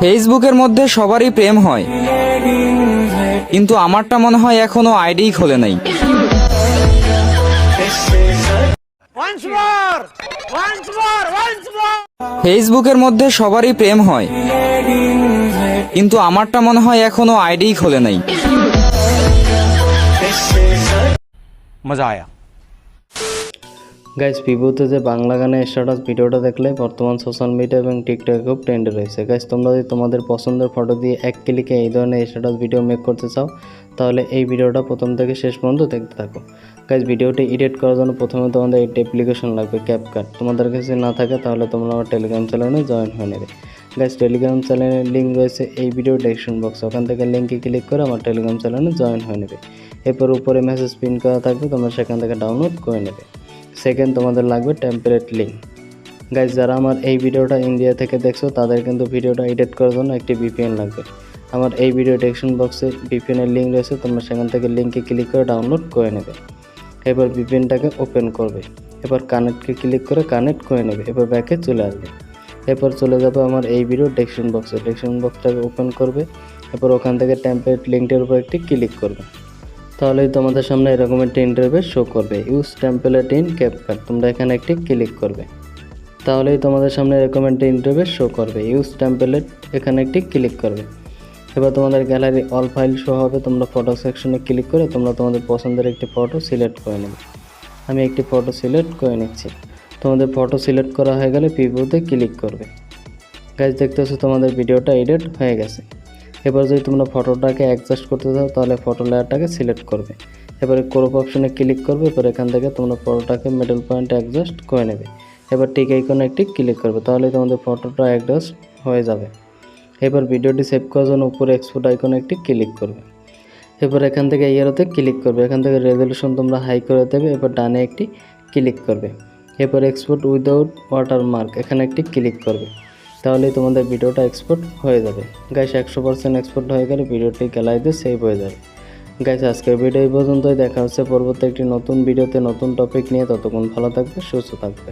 ফেসবুকের মধ্যে সবারই প্রেম হয়, কিন্তু আমারটা মনে হয় এখনো আইডি খোলে নাই। ফেসবুকের মধ্যে সবারই প্রেম হয়, কিন্তু আমারটা মনে হয় এখনো আইডি খোলে নাই। মজা আয়া। গাইস, ভিভোতে যে বাংলা গানের স্ট্যাটাস ভিডিওটা দেখলে বর্তমান সোশ্যাল মিডিয়া এবং টিকটকে খুব ট্রেন্ডে রয়েছে। গাইস, তোমরা যদি তোমাদের পছন্দের ফটো দিয়ে এক ক্লিকে এই ধরনের স্ট্যাটাস ভিডিও মেক করতে চাও, তাহলে এই ভিডিওটা প্রথম থেকে শেষ পর্যন্ত দেখতে থাকো। গাইস, ভিডিওটি এডিট করার জন্য প্রথমে তোমাদের একটা অ্যাপ্লিকেশন লাগবে, CapCut। তোমাদের কাছে না থাকে তাহলে তোমরা আমার টেলিগ্রাম চ্যানেলে জয়েন হয়ে নেবে। গাইস, টেলিগ্রাম চ্যানেলের লিঙ্ক রয়েছে এই ভিডিও ডেসক্রিপশন বক্সে, ওখান থেকে লিঙ্কে ক্লিক করে আমার টেলিগ্রাম চ্যানেলে জয়েন হয়ে নেবে। এরপর উপরে মেসেজ পিন করা থাকবে, তোমরা সেখান থেকে ডাউনলোড করে নেবে। সেকেন্ড, তোমাদের লাগবে টেমপ্লেট লিঙ্ক। গাইস, যারা আমার এই ভিডিওটা ইন্ডিয়া থেকে দেখছো তাদের কিন্তু ভিডিওটা এডিট করার জন্য একটি VPN লাগবে। আমার এই ভিডিও ডেসক্রিপশন বক্সে VPN-এর লিঙ্ক রয়েছে, তোমরা সেখান থেকে লিঙ্কে ক্লিক করে ডাউনলোড করে নেবে। এবার VPN-টাকে ওপেন করবে, এবার কানেক্টকে ক্লিক করে কানেক্ট করে নেবে। এবার ব্যাকে চলে আসবে, এরপর চলে যাবে আমার এই ভিডিও ডেসক্রিপশন বক্সে। ডেসক্রিপশন বক্সটাকে ওপেন করবে, এরপর ওখান থেকে টেমপ্লেট লিঙ্কটার উপর একটি ক্লিক করবে। তাহলেই তোমাদের সামনে এরকম একটি ইন্টারফেস শো করবে, ইউজ টেমপ্লেট ইন CapCut। তোমরা এখানে একটি ক্লিক করবে, তাহলেই তোমাদের সামনে এরকম একটি ইন্টারফেস শো করবে, ইউজ টেমপ্লেট, এখানে একটি ক্লিক করবে। এবার তোমাদের গ্যালারি অল ফাইল শো হবে, তোমরা ফটো সেকশনে ক্লিক করে তোমরা তোমাদের পছন্দের একটি ফটো সিলেক্ট করে নেবে। আমি একটি ফটো সিলেক্ট করে নিচ্ছি। তোমাদের ফটো সিলেক্ট করা হয়ে গেলে প্রিভিউতে ক্লিক করবে। গাইস, দেখতেছো তোমাদের ভিডিওটা এডিট হয়ে গেছে। এবার যদি তোমরা ফটোটাকে অ্যাডজাস্ট করতে চাও তাহলে ফটো লেয়ারটাকে সিলেক্ট করবে, এবারে ক্রপ অপশনে ক্লিক করবে। এবার এখান থেকে তোমরা ফটোটাকে মিডল পয়েন্টে অ্যাডজাস্ট করে নেবে। এবার টিক আইকনে একটি ক্লিক করবে, তাহলে তোমাদের ফটোটা অ্যাডজাস্ট হয়ে যাবে। এবার ভিডিওটি সেভ করার জন্য উপরে এক্সপোর্ট আইকনে একটি ক্লিক করবে। এবার এখান থেকে ইয়ারোতে ক্লিক করবে, এখান থেকে রেজলিউশন তোমরা হাই করে দেবে। এবার ডানে একটি ক্লিক করবে, এরপর এক্সপোর্ট উইদাউট ওয়াটারমার্ক, এখানে একটি ক্লিক করবে। তাহলেই তোমাদের ভিডিওটা এক্সপোর্ট হয়ে যাবে। গাইস, 100% এক্সপোর্ট হয়ে গেলে ভিডিওটি গ্যালারিতে সেভ হয়ে যাবে। গাইস, আজকের ভিডিও এই পর্যন্তই। দেখা হচ্ছে পরবর্তী একটি নতুন ভিডিওতে নতুন টপিক নিয়ে। ততক্ষণ ভালো থাকবে, সুস্থ থাকবে।